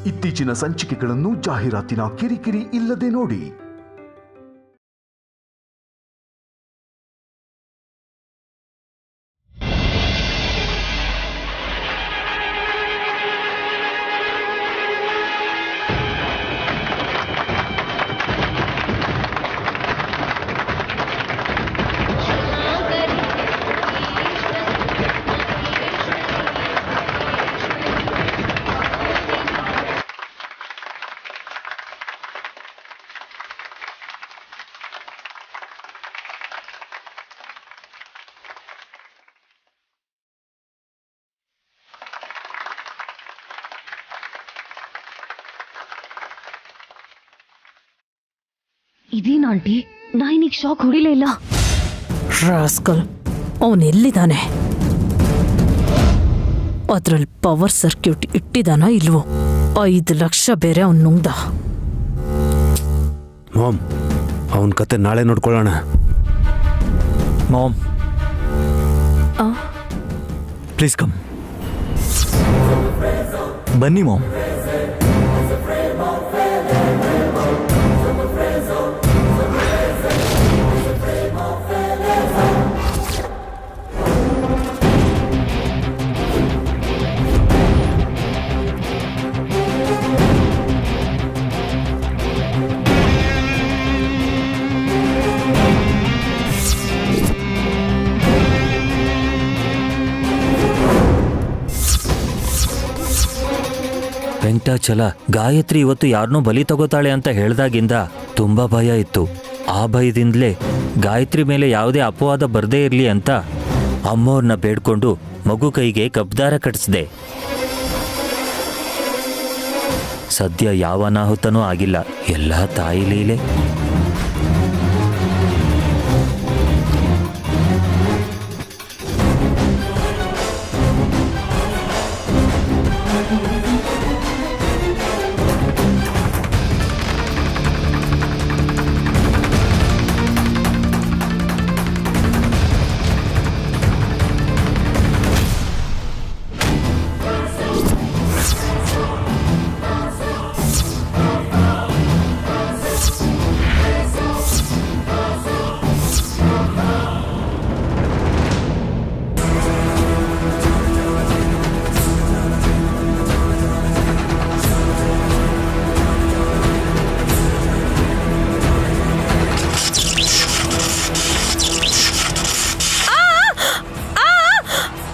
ಇತ್ತೀಚಿನ ಸಂಚಿಕೆಗಳನ್ನು ಜಾಹೀರಾತಿನ ಕಿರಿಕಿರಿ ಇಲ್ಲದೆ ನೋಡಿ. ಇದೇನ್ ಆಂಟಿ, ನಾಯಿನಿಗೆ ಶಾಕ್ ಹೊಡಿಲೇ ಇಲ್ಲ. ರಾಸ್ಕಲ್, ಅವನೆಲ್ಲಿದ್ದಾನೆ? ಅದ್ರಲ್ಲಿ ಪವರ್ ಸರ್ಕ್ಯೂಟ್ ಇಟ್ಟಿದಾನ ಇಲ್ವೋ? 5 ಲಕ್ಷ ಬೇರೆ ಅವನ್ ನುಂಗ್ದ. ಮಾಮ್, ಅವನ ಕತೆ ನಾಳೆ ನೋಡ್ಕೊಳ್ಳೋಣ. Ma'am, please come. ಬನ್ನಿ ಮಾಮ್. ವೆಂಕಟಾಚಲ, ಗಾಯತ್ರಿ ಇವತ್ತು ಯಾರನ್ನೋ ಬಲಿ ತಗೋತಾಳೆ ಅಂತ ಹೇಳ್ದಾಗಿಂದ ತುಂಬಾ ಭಯ ಇತ್ತು. ಆ ಭಯದಿಂದಲೇ ಗಾಯತ್ರಿ ಮೇಲೆ ಯಾವುದೇ ಅಪವಾದ ಬರದೇ ಇರಲಿ ಅಂತ ಅಮ್ಮವ್ರನ್ನ ಬೇಡ್ಕೊಂಡು ಮಗು ಕೈಗೆ ಕಬ್ದಾರ ಕಟ್ಟಿಸ್ದೆ. ಸದ್ಯ ಯಾವ ಅನಾಹುತನೂ ಆಗಿಲ್ಲ, ಎಲ್ಲ ತಾಯಿ ಲೀಲೆ.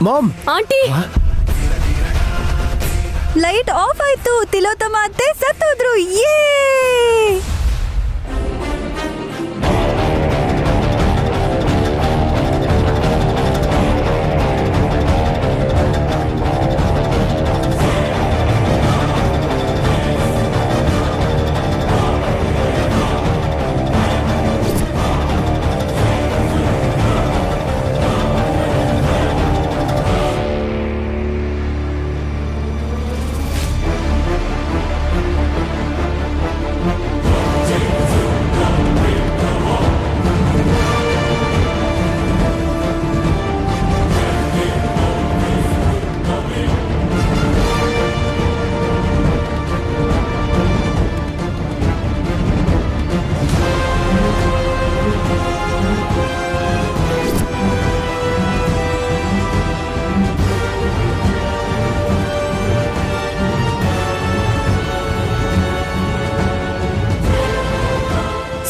ಮಾಮ್, ಆಂಟಿ, ಲೈಟ್ ಆಫ್ ಆಯ್ತು. ತಿಲೋತ್ತಮ ಅತ್ತೆ ಸತ್ತೋದ್ರು. ಯೇ!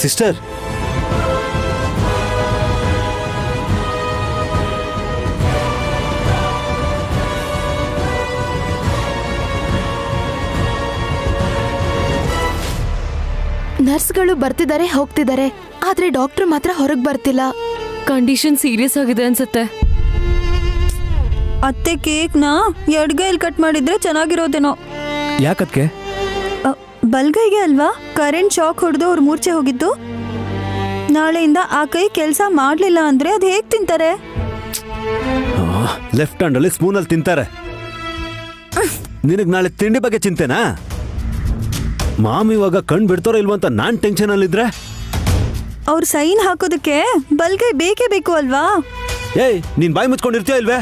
ಸಿಸ್ಟರ್, ನರ್ಸ್ಗಳು ಬರ್ತಿದ್ದಾರೆ, ಹೋಗ್ತಿದ್ದಾರೆ, ಆದ್ರೆ ಡಾಕ್ಟರ್ ಮಾತ್ರ ಹೊರಗ್ ಬರ್ತಿಲ್ಲ. ಕಂಡೀಷನ್ ಸೀರಿಯಸ್ ಆಗಿದೆ ಅನ್ಸುತ್ತೆ. ಅತ್ತೆ ಕೇಕ್ನ ಎಡ್ಗೈಲಿ ಕಟ್ ಮಾಡಿದ್ರೆ ಚೆನ್ನಾಗಿರೋದೇನೋ. ಯಾಕದ್ಕೆ? ಬಲ್ಗೈಗೆ ಅಲ್ವಾ ಕರೆಂಟ್ ಶಾಕ್ ಹೊಡೆದು ಅವ್ರು ಮೂರ್ಛೆ ಹೋಗಿದ್ದು. ನಾಳೆಯಿಂದ ಆ ಕೈ ಕೆಲಸ ಮಾಡ್ಲಿಲ್ಲ ಅಂದ್ರೆ ಅದ್ ಹೇಗ್ ತಿಂತಾರೆ? ಲೆಫ್ಟ್ ಹ್ಯಾಂಡ್ ಅಲ್ಲಿ ಸ್ಪೂನ್ ಅಲ್ಲಿ ತಿಂತಾರೆ. ನಿನಗ್ ನಾಳೆ ತಿಂಡಿ ಬಗ್ಗೆ ಚಿಂತೆನಾ? ಮಾಮ್ ಇವಾಗ ಕಣ್ ಬಿಡ್ತಾರೋ ಇಲ್ವ ಅಂತ ನಾನ್ ಟೆನ್ಷನ್ ಅಲ್ಲಿದ್ರೆ ಅವ್ರು ಸೈನ್ ಹಾಕೋದಕ್ಕೆ ಬಲ್ಗೈ ಬೇಕೇ ಬೇಕು ಅಲ್ವಾ? ಏಯ್, ನೀನ್ ಬಾಯಿ ಮುಚ್ಕೊಂಡಿರ್ತೀಯ ಇಲ್ವೇ?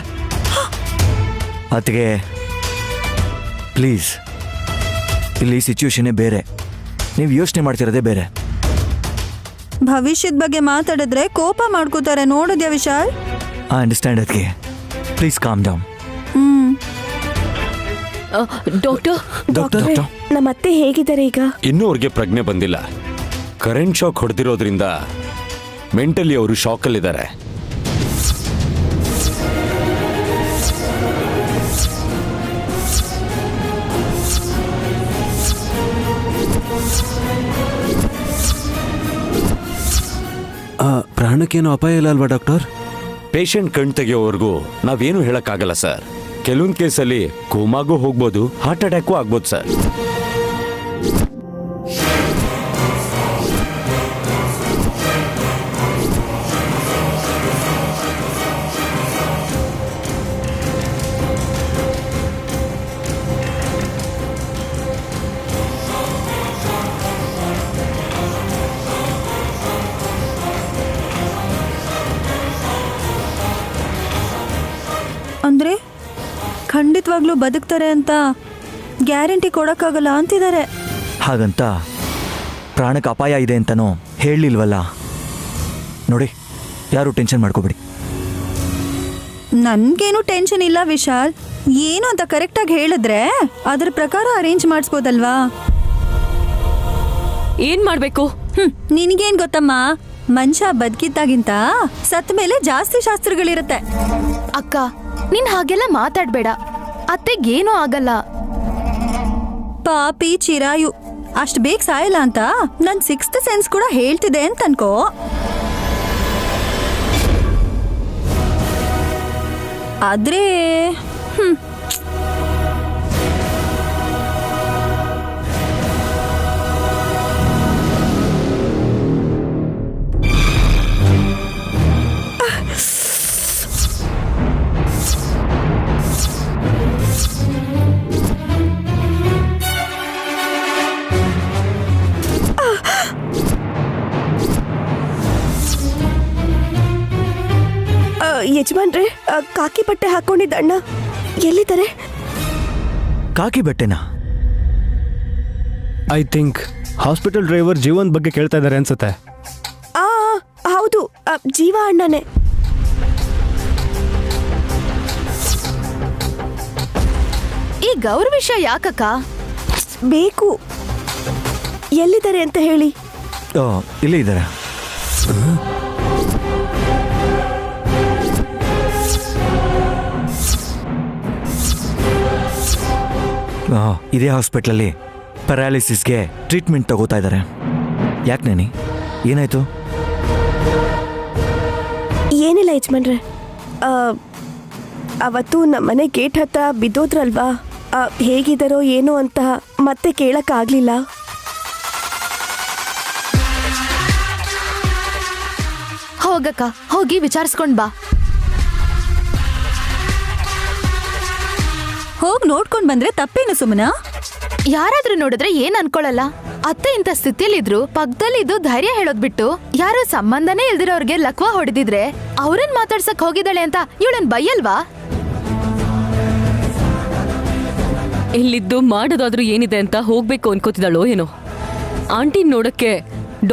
ಅತ್ತಿಗೆ ಪ್ಲೀಸ್ ಇಲ್ಲಿ ಸಿಚುವೇಶನ್ನೇ ಬೇರೆ, ನೀವು ಯೋಚನೆ ಮಾಡ್ತಿರೋದೇ ಬೇರೆ. ಭವಿಷ್ಯದ ಬಗ್ಗೆ ಮಾತಾಡಿದ್ರೆ ಕೋಪ ಮಾಡ್ಕೋತಾರೆ, ನೋಡಿದ್ಯಾ ವಿಶಾಲ್? I understand. ಅದಕ್ಕೆ please calm down. Doctor doctor ನಮ್ಮ ಅತ್ತೆ ಹೇಗಿದ್ದಾರೆ ಈಗ? ಇನ್ನೂ ಅವ್ರಿಗೆ ಪ್ರಜ್ಞೆ ಬಂದಿಲ್ಲ. ಕರೆಂಟ್ ಶಾಕ್ ಹೊಡೆದಿರೋದ್ರಿಂದ ಮೆಂಟಲಿ ಅವರು ಶಾಕಲ್ಲಿದ್ದಾರೆ. ಪ್ರಾಣಕ್ಕೇನು ಅಪಾಯ ಇಲ್ಲ ಅಲ್ವಾ ಡಾಕ್ಟರ್? ಪೇಷಂಟ್ ಕಣ್ ತೆಗೆಯೋವರೆಗೂ ನಾವೇನು ಹೇಳಕ್ಕಾಗಲ್ಲ ಸರ್. ಕೆಲವೊಂದು ಕೇಸಲ್ಲಿ ಕೋಮಾಗೂ ಹೋಗ್ಬೋದು, ಹಾರ್ಟ್ ಅಟ್ಯಾಕು ಆಗ್ಬೋದು ಸರ್. ಅಂದ್ರೆ ಖಂಡಿತವಾಗ್ಲೂ ಬದುಕ್ತಾರೆ ಅಂತ ಗ್ಯಾರಂಟಿ ಕೊಡಕ್ಕಾಗಲ್ಲ ಅಂತಿದ್ದಾರೆ. ಹಾಗಂತ ಪ್ರಾಣಕ್ಕೆ ಅಪಾಯ ಇದೆ ಅಂತನೋ ಹೇಳಲಿಲ್ವಲ್ಲ. ನೋಡಿ, ಯಾರು ಟೆನ್ಷನ್ ಮಾಡ್ಕೋಬೇಡಿ. ನನ್ಗೇನು ಟೆನ್ಷನ್ ಇಲ್ಲ ವಿಶಾಲ್. ಏನು ಅಂತ ಕರೆಕ್ಟಾಗಿ ಹೇಳಿದ್ರೆ ಅದ್ರ ಪ್ರಕಾರ ಅರೇಂಜ್ ಮಾಡಿಸ್ಬೋದಲ್ವಾ? ಏನ್ ಮಾಡ್ಬೇಕು? ನಿನಗೇನ್ ಗೊತ್ತಮ್ಮ, ಮನುಷ್ಯ ಬದುಕಿದ್ದಾಗಿಂತ ಸತ್ತ ಮೇಲೆ ಜಾಸ್ತಿ ಶಾಸ್ತ್ರಗಳಿರುತ್ತೆ. ಅಕ್ಕ, ನೀನ್ ಹಾಗೆಲ್ಲ ಮಾತಾಡ್ಬೇಡ. ಅತ್ತೆಗೇನೂ ಆಗಲ್ಲ. ಪಾಪಿ ಚಿರಾಯು ಅಷ್ಟ್ ಬೇಗ ಸಾಯಲ್ಲ ಅಂತ ನನ್ 6th ಸೆನ್ಸ್ ಕೂಡ ಹೇಳ್ತಿದೆ ಅಂತ ಅನ್ಕೋ. ಆದ್ರೆ ಯಜಮಾನ್ರೆ, ಕಾಕಿ ಬಟ್ಟೆ ಹಾಕೊಂಡಿದ್ದ ಅಣ್ಣ ಎಲ್ಲಿದ್ದಾರೆ? ಕಾಕಿ ಬಟ್ಟೆನಾ? I think hospital driver Jeevan ಬಗ್ಗೆ ಕೇಳ್ತಾ ಇದ್ದಾರೆ ಅನ್ಸುತ್ತೆ. ಹೌದು, ಜೀವ ಅಣ್ಣನೇ. ಈ ಗೌರ ವಿಷಯ ಯಾಕಕ್ಕ ಬೇಕು? ಎಲ್ಲಿದ್ದಾರೆ ಅಂತ ಹೇಳಿ. ಇಲ್ಲೇ ಇದ್ದಾರೆ. ಇದೇ ಹಾಸ್ಪಿಟ್ಲಲ್ಲಿ ಪ್ಯಾರಾಲಿಸಿಸ್ಗೆ ಟ್ರೀಟ್ಮೆಂಟ್ ತಗೋತಾ ಇದ್ದಾರೆ. ಯಾಕೆ ನೇನಿ, ಏನಾಯ್ತು? ಏನಿಲ್ಲ ಯಜಮಾನ್ರೆ, ಅವತ್ತು ನಮ್ಮನೆ ಗೇಟ್ ಹತ್ರ ಬಿದ್ದೋದ್ರಲ್ವಾ, ಹೇಗಿದ್ದಾರೋ ಏನೋ ಅಂತ ಮತ್ತೆ ಕೇಳಕ್ಕಾಗ್ಲಿಲ್ಲ. ಹೋಗಕ್ಕ, ಹೋಗಿ ವಿಚಾರಿಸ್ಕೊಂಡ್ ಬಾ. ಹೋಗ್ ನೋಡ್ಕೊಂಡ್ ಬಂದ್ರೆ ತಪ್ಪೇನು ಸುಮನ? ಯಾರಾದ್ರೂ ನೋಡಿದ್ರೆ ಏನ್ ಅನ್ಕೊಳಲ್ಲ. ಅತ್ತೆ ಇಂಥ ಸ್ಥಿತಿಯಲ್ಲಿದ್ರು ಪಕ್ಕದಲ್ಲಿದ್ದು ಧೈರ್ಯ ಹೇಳೋದ್ ಬಿಟ್ಟು ಯಾರೋ ಸಂಬಂಧನೇ ಇಲ್ದಿರೋರ್ಗೆ ಲಕ್ವಾ ಹೊಡೆದಿದ್ರೆ ಅವ್ರನ್ ಮಾತಾಡ್ಸಕ್ ಹೋಗಿದ್ದಾಳೆ ಅಂತ ಇವಳನ್ ಬೈಯಲ್ವಾ? ಇಲ್ಲಿದ್ದು ಮಾಡೋದಾದ್ರೂ ಏನಿದೆ ಅಂತ ಹೋಗ್ಬೇಕು ಅನ್ಕೋತಿದ್ದಾಳೋ ಏನೋ. ಆಂಟಿ ನೋಡಕ್ಕೆ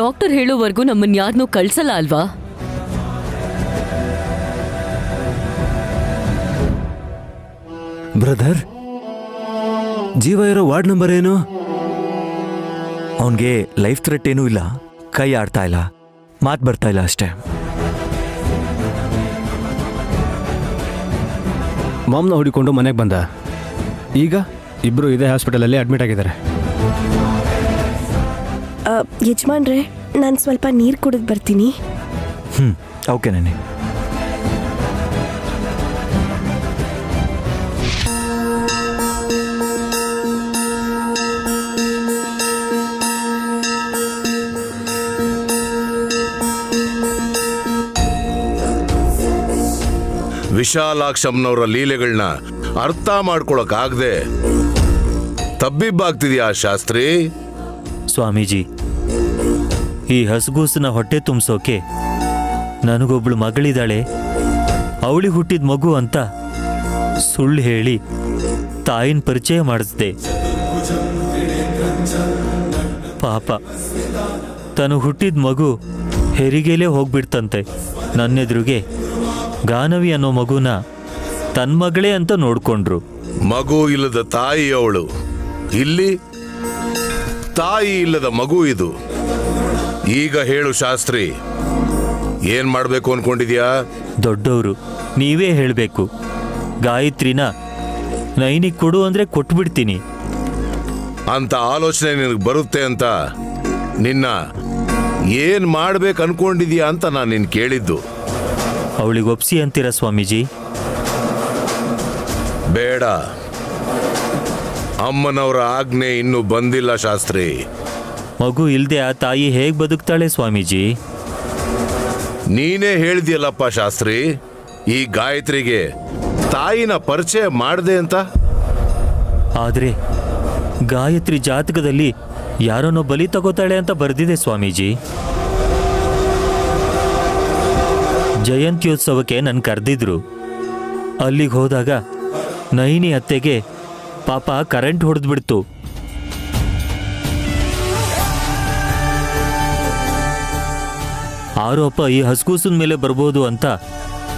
ಡಾಕ್ಟರ್ ಹೇಳೋವರೆಗೂ ನಮ್ಮನ್ ಯಾರನ್ನೂ ಕಳ್ಸಲ್ಲ ಅಲ್ವಾ? ಬ್ರದರ್, ಜೀವ ಇರೋ ವಾರ್ಡ್ ನಂಬರ್ ಏನು? ಅವನಿಗೆ ಲೈಫ್ ಥ್ರೆಟ್ ಏನೂ ಇಲ್ಲ, ಕೈ ಆಡ್ತಾ ಇಲ್ಲ, ಮಾತು ಬರ್ತಾ ಇಲ್ಲ ಅಷ್ಟೇ. ಮಾಮ್ನ ಹುಡಿಕೊಂಡು ಮನೆಗೆ ಬಂದ. ಈಗ ಇಬ್ರು ಇದೇ ಹಾಸ್ಪಿಟಲಲ್ಲಿ ಅಡ್ಮಿಟ್ ಆಗಿದ್ದಾರೆ. ಯಜಮಾನ್ರೆ, ನಾನು ಸ್ವಲ್ಪ ನೀರು ಕುಡಿದು ಬರ್ತೀನಿ. ಓಕೆ ನಾನೇ. ವಿಶಾಲಾಕ್ಷಮ್ಮನವರ ಲೀಲೆಗಳನ್ನ ಅರ್ಥ ಮಾಡ್ಕೊಳಕ್ಕಾಗದೆ ತಬ್ಬಿಬ್ಬಾಗ್ತಿದ್ಯಾ ಶಾಸ್ತ್ರಿ? ಸ್ವಾಮೀಜಿ, ಈ ಹಸುಗೂಸನ ಹೊಟ್ಟೆ ತುಂಬಿಸೋಕೆ ನನಗೊಬ್ಳು ಮಗಳಿದ್ದಾಳೆ, ಅವಳಿ ಹುಟ್ಟಿದ ಮಗು ಅಂತ ಸುಳ್ಳು ಹೇಳಿ ತಾಯಿನ ಪರಿಚಯ ಮಾಡಿಸ್ದೆ. ಪಾಪ ತನು ಹುಟ್ಟಿದ ಮಗು ಹೆರಿಗೆಲೇ ಹೋಗ್ಬಿಡ್ತಂತೆ. ನನ್ನೆದುರಿಗೆ ಗಾನವಿ ಅನ್ನೋ ಮಗುನ ತನ್ನ ಮಗಳೇ ಅಂತ ನೋಡ್ಕೊಂಡ್ರು. ಮಗು ಇಲ್ಲದ ತಾಯಿ ಅವಳು, ಇಲ್ಲಿ ತಾಯಿ ಇಲ್ಲದ ಮಗು ಇದು. ಈಗ ಹೇಳು ಶಾಸ್ತ್ರಿ, ಏನ್ ಮಾಡ್ಬೇಕು ಅನ್ಕೊಂಡಿದ್ಯಾ? ದೊಡ್ಡವರು, ನೀವೇ ಹೇಳಬೇಕು. ಗಾಯತ್ರಿನ ನೈನಿಗೆ ಕೊಡು ಅಂದ್ರೆ ಕೊಟ್ಬಿಡ್ತೀನಿ ಅಂತ ಆಲೋಚನೆ ನಿನಗೆ ಬರುತ್ತೆ ಅಂತ ನಿನ್ನ ಏನ್ ಮಾಡ್ಬೇಕು ಅನ್ಕೊಂಡಿದ್ಯಾ ಅಂತ ನಾನು ನಿನ್ ಕೇಳಿದ್ದು. ಅವಳಿಗೆ ಒಪ್ಸಿ ಅಂತೀರಾ ಸ್ವಾಮೀಜಿ? ಬೇಡ, ಅಮ್ಮನವರ ಆಜ್ಞೆ ಇನ್ನೂ ಬಂದಿಲ್ಲ ಶಾಸ್ತ್ರಿ. ಮಗು ಇಲ್ದೆ ಆ ತಾಯಿ ಹೇಗ್ ಬದುಕ್ತಾಳೆ ಸ್ವಾಮೀಜಿ? ನೀನೇ ಹೇಳಿದ್ಯಲ್ಲಪ್ಪ ಶಾಸ್ತ್ರಿ, ಈ ಗಾಯತ್ರಿಗೆ ತಾಯಿನ ಪರಿಚಯ ಮಾಡ್ದೆ ಅಂತ. ಆದ್ರೆ ಗಾಯತ್ರಿ ಜಾತಕದಲ್ಲಿ ಯಾರನ್ನೋ ಬಲಿ ತಗೋತಾಳೆ ಅಂತ ಬರ್ದಿದೆ ಸ್ವಾಮೀಜಿ. ಜಯಂತ್ಯೋತ್ಸವಕ್ಕೆ ನನ್ ಕರೆದಿದ್ರು. ಅಲ್ಲಿಗೆ ಹೋದಾಗ ನೈನಿ ಅತ್ತೆಗೆ ಪಾಪ ಕರೆಂಟ್ ಹೊಡೆದ್ಬಿಡ್ತು. ಆರೋಪ ಈ ಹಸ್ಗೂಸನ್ ಮೇಲೆ ಬರ್ಬೋದು ಅಂತ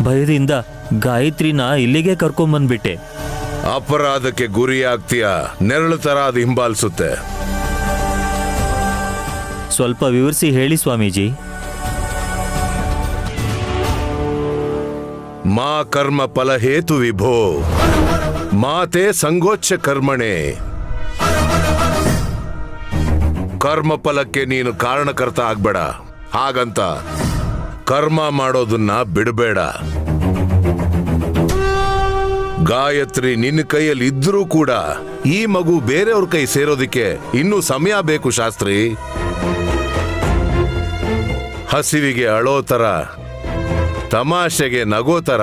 ಭಯದಿಂದ ಗಾಯತ್ರಿನ ಇಲ್ಲಿಗೆ ಕರ್ಕೊಂಬಂದ್ಬಿಟ್ಟೆ. ಅಪರಾಧಕ್ಕೆ ಗುರಿಯಾಗ್ತೀಯ, ನೆರಳು ತರ ಅದು ಹಿಂಬಾಲಿಸುತ್ತೆ. ಸ್ವಲ್ಪ ವಿವರಿಸಿ ಹೇಳಿ ಸ್ವಾಮೀಜಿ. ಮಾ ಕರ್ಮ ಫಲ ಹೇತು ವಿಭೋ ಮಾತೆ ಸಂಗೋಚ್ಛ ಕರ್ಮಣೆ. ಕರ್ಮ ಫಲಕ್ಕೆ ನೀನು ಕಾರಣಕರ್ತ ಆಗ್ಬೇಡ. ಹಾಗಂತ ಕರ್ಮ ಮಾಡೋದನ್ನ ಬಿಡಬೇಡ. ಗಾಯತ್ರಿ ನಿನ್ನ ಕೈಯಲ್ಲಿ ಇದ್ರೂ ಕೂಡ ಈ ಮಗು ಬೇರೆಯವ್ರ ಕೈ ಸೇರೋದಿಕ್ಕೆ ಇನ್ನೂ ಸಮಯ ಬೇಕು ಶಾಸ್ತ್ರಿ. ಹಸಿವಿಗೆ ಅಳೋ ತರ, ತಮಾಷೆಗೆ ನಗೋ ತರ,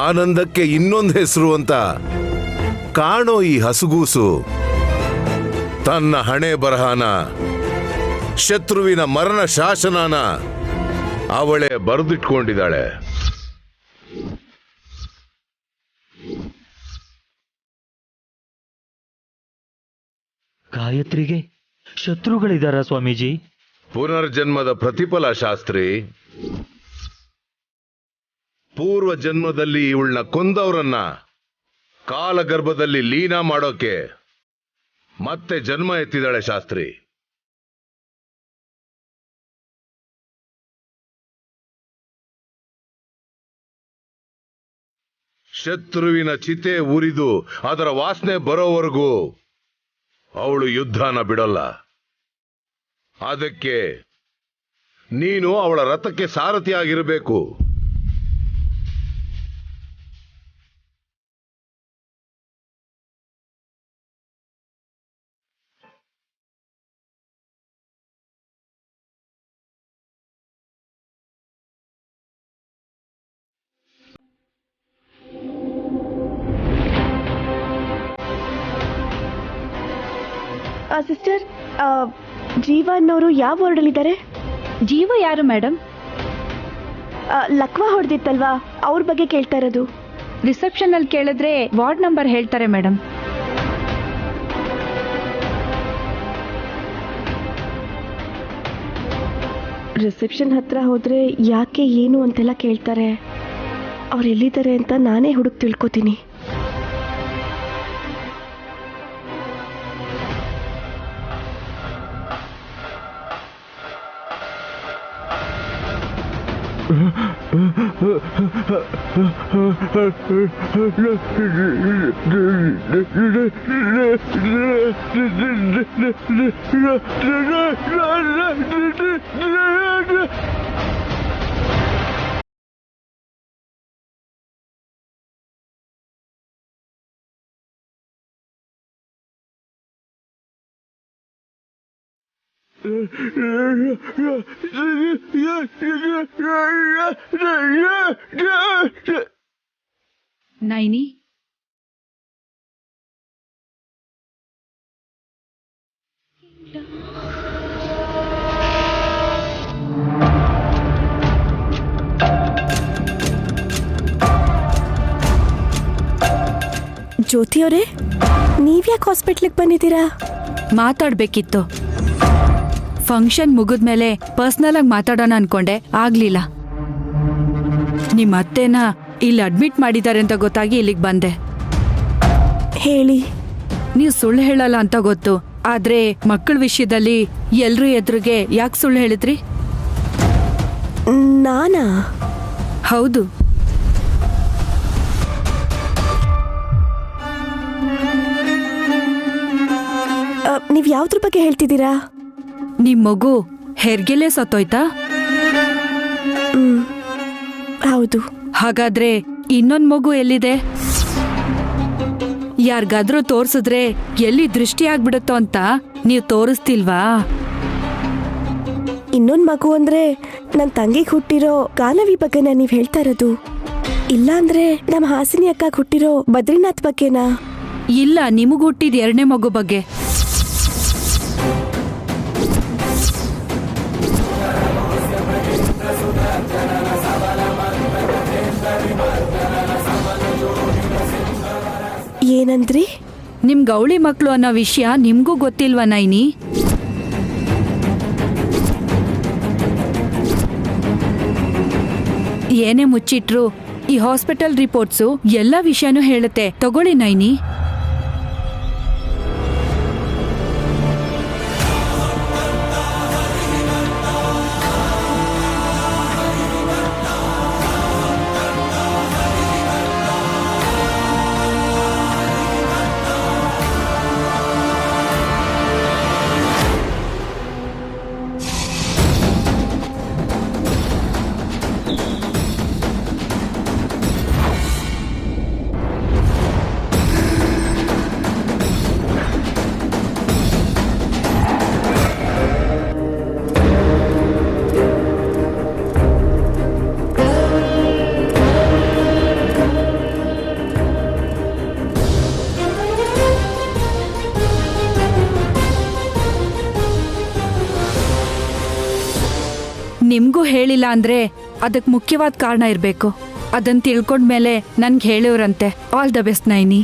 ಆನಂದಕ್ಕೆ ಇನ್ನೊಂದು ಹೆಸರು ಅಂತ ಕಾಣೋ ಈ ಹಸುಗೂಸು ತನ್ನ ಹಣೆ ಬರಹನ, ಶತ್ರುವಿನ ಮರಣ ಶಾಸನನ ಅವಳೇ ಬರೆದಿಟ್ಕೊಂಡಿದ್ದಾಳೆ. ಗಾಯತ್ರಿಗೆ ಶತ್ರುಗಳಿದಾರ ಸ್ವಾಮೀಜಿ? ಪುನರ್ಜನ್ಮದ ಪ್ರತಿಫಲ ಶಾಸ್ತ್ರಿ. ಪೂರ್ವ ಜನ್ಮದಲ್ಲಿ ಇವಳನ್ನ ಕೊಂದವರನ್ನ ಕಾಲಗರ್ಭದಲ್ಲಿ ಲೀನ ಮಾಡೋಕೆ ಮತ್ತೆ ಜನ್ಮ ಎತ್ತಿದಾಳೆ ಶಾಸ್ತ್ರಿ. ಶತ್ರುವಿನ ಚಿತೆ ಉರಿದು ಅದರ ವಾಸನೆ ಬರೋವರೆಗೂ ಅವಳು ಯುದ್ಧನ ಬಿಡಲ್ಲ. ಅದಕ್ಕೆ ನೀನು ಅವಳ ರಥಕ್ಕೆ ಸಾರಥಿಯಾಗಿರಬೇಕು. ಸಿಸ್ಟರ್, ಜೀವ ಅನ್ನೋರು ಯಾವ ವಾರ್ಡಲ್ಲಿದ್ದಾರೆ? ಜೀವ ಯಾರು ಮೇಡಮ್? ಲಕ್ವಾ ಹೊಡೆದಿತ್ತಲ್ವಾ, ಅವ್ರ ಬಗ್ಗೆ ಕೇಳ್ತಾ ಇರೋದು. ರಿಸೆಪ್ಷನ್ ಅಲ್ಲಿ ಕೇಳಿದ್ರೆ ವಾರ್ಡ್ ನಂಬರ್ ಹೇಳ್ತಾರೆ ಮೇಡಮ್. ರಿಸೆಪ್ಷನ್ ಹತ್ರ ಹೋದ್ರೆ ಯಾಕೆ ಏನು ಅಂತೆಲ್ಲ ಕೇಳ್ತಾರೆ. ಅವ್ರು ಎಲ್ಲಿದ್ದಾರೆ ಅಂತ ನಾನೇ ಹುಡುಕ್ ತಿಳ್ಕೊತೀನಿ. ನೈನಿ, ಜ್ಯೋತಿ ಅವರೇ, ನೀವ್ಯಾಕೆ ಹಾಸ್ಪಿಟ್ಲಿಗೆ ಬಂದಿದ್ದೀರಾ? ಮಾತಾಡ್ಬೇಕಿತ್ತು. ಫಂಕ್ಷನ್ ಮುಗಿದ್ಮೇಲೆ ಪರ್ಸ್ನಲ್ ಆಗಿ ಮಾತಾಡೋಣ ಅನ್ಕೊಂಡೆ, ಆಗ್ಲಿಲ್ಲ. ನಿಮ್ಮ ಅತ್ತೆನ ಇಲ್ಲಿ ಅಡ್ಮಿಟ್ ಮಾಡಿದ್ದಾರೆ ಅಂತ ಗೊತ್ತಾಗಿ ಇಲ್ಲಿಗೆ ಬಂದೆ. ಹೇಳಿ. ನೀವು ಸುಳ್ಳು ಹೇಳಲ್ಲ ಅಂತ ಗೊತ್ತು, ಆದ್ರೆ ಮಕ್ಕಳ ವಿಷಯದಲ್ಲಿ ಎಲ್ರೂ ಎದುರಿಗೆ ಯಾಕೆ ಸುಳ್ಳು ಹೇಳಿದ್ರಿ? ನಾನಾ? ಹೌದು. ನೀವ್ ಯಾವ್ದ್ರ ಬಗ್ಗೆ ಹೇಳ್ತಿದ್ದೀರಾ? ನಿಮ್ ಮಗು ಹೆರ್ಗೆಲೆ ಸತ್ತೋಯ್ತಾ? ಹೌದು. ಹಾಗಾದ್ರೆ ಇನ್ನೊಂದ್ ಮಗು ಎಲ್ಲಿದೆ? ಯಾರಿಗಾದ್ರೂ ತೋರ್ಸಿದ್ರೆ ಎಲ್ಲಿ ದೃಷ್ಟಿ ಆಗ್ಬಿಡುತ್ತೋ ಅಂತ ನೀವು ತೋರಿಸ್ತಿಲ್ವಾ? ಇನ್ನೊಂದ್ ಮಗು ಅಂದ್ರೆ ನನ್ ತಂಗಿಗೆ ಹುಟ್ಟಿರೋ ಗಾನವಿ ಬಗ್ಗೆನಾ ನೀವ್ ಹೇಳ್ತಾ ಇರೋದು? ಇಲ್ಲ ಅಂದ್ರೆ ನಮ್ಮ ಹಾಸಿನಿ ಅಕ್ಕ ಹುಟ್ಟಿರೋ ಬದ್ರಿನಾಥ್ ಬಗ್ಗೆನಾ? ಇಲ್ಲ, ನಿಮಗ್ ಹುಟ್ಟಿದ ಎರಡನೇ ಮಗು ಬಗ್ಗೆ. ಏನಂದ್ರಿ? ನಿಮ್ ಗೌಳಿ ಮಕ್ಳು ಅನ್ನೋ ವಿಷಯ ನಿಮ್ಗೂ ಗೊತ್ತಿಲ್ವಾ ನೈನಿ? ಏನೇ ಮುಚ್ಚಿಟ್ರು ಈ ಹಾಸ್ಪಿಟಲ್ ರಿಪೋರ್ಟ್ಸು ಎಲ್ಲ ವಿಷಯನೂ ಹೇಳುತ್ತೆ, ತಗೊಳ್ಳಿ ನೈನಿ. ನಿಮ್ಗೂ ಹೇಳಿಲ್ಲ ಅಂದ್ರೆ ಅದಕ್ಕೆ ಮುಖ್ಯವಾದ ಕಾರಣ ಇರಬೇಕು. ಅದನ್ನ ತಿಳ್ಕೊಂಡ್ಮೇಲೆ ನನ್ಗೆ ಹೇಳೋರಂತೆ. All the best Naini.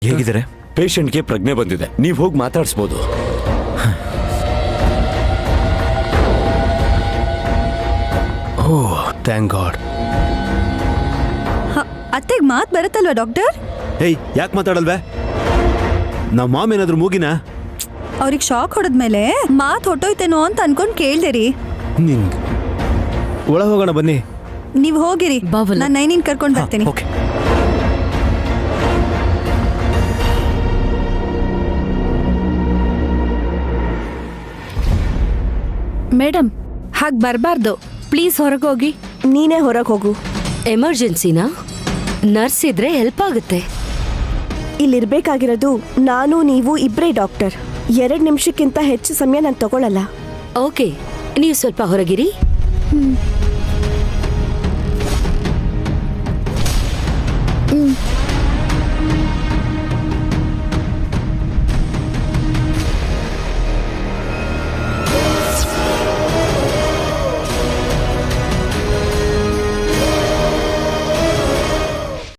ಹೇಗಿದ್ದಾರೆ? ಪೇಷಂಟ್ಗೆ ಪ್ರಜ್ಞೆ ಬಂದಿದೆ, ನೀವು ಹೋಗಿ ಮಾತಾಡಿಸ್ಬೋದು. ಓಹ್ ಥ್ಯಾಂಕ್ ಗಾಡ್. ಅತ್ತೆಗೆ ಮಾತು ಬರುತ್ತಲ್ವಾ ಡಾಕ್ಟರ್? ಹೇಯ್, ಯಾಕೆ ಮಾತಾಡಲ್ವೇ? ನಮ್ಮ ಮಾಮ್ ಏನಾದ್ರು ಮೂಗಿನ? ಅವ್ರಿಗೆ ಶಾಕ್ ಹೊಡೆದ್ಮೇಲೆ ಮಾತು ಹೊಟ್ಟೋಯ್ತೇನೋ ಅಂತ ಅನ್ಕೊಂಡು ಕೇಳ್ದೆ ರೀ. ನಿಂಗೆ ಒಳ ಹೋಗೋಣ ಬನ್ನಿ. ನೀವು ಹೋಗಿರಿ, ನಾನು ನೈನಿನ್ ಕರ್ಕೊಂಡು ಬರ್ತೀನಿ. ಓಕೆ. ಮೇಡಮ್ ಹಾಗೆ ಬರಬಾರ್ದು, ಪ್ಲೀಸ್ ಹೊರಗೋಗಿ. ನೀನೇ ಹೊರಗೆ ಹೋಗು. ಎಮರ್ಜೆನ್ಸಿನಾ? ನರ್ಸ್ ಇದ್ರೆ ಹೆಲ್ಪ್ ಆಗುತ್ತೆ. ಇಲ್ಲಿರ್ಬೇಕಾಗಿರೋದು ನಾನು ನೀವು ಇಬ್ಬರೇ ಡಾಕ್ಟರ್. 2 ನಿಮಿಷಕ್ಕಿಂತ ಹೆಚ್ಚು ಸಮಯ ನಾನು ತಗೊಳ್ಳಲ್ಲ. ಓಕೆ, ನೀವು ಸ್ವಲ್ಪ ಹೊರಗಿರಿ. ಹ್ಮ್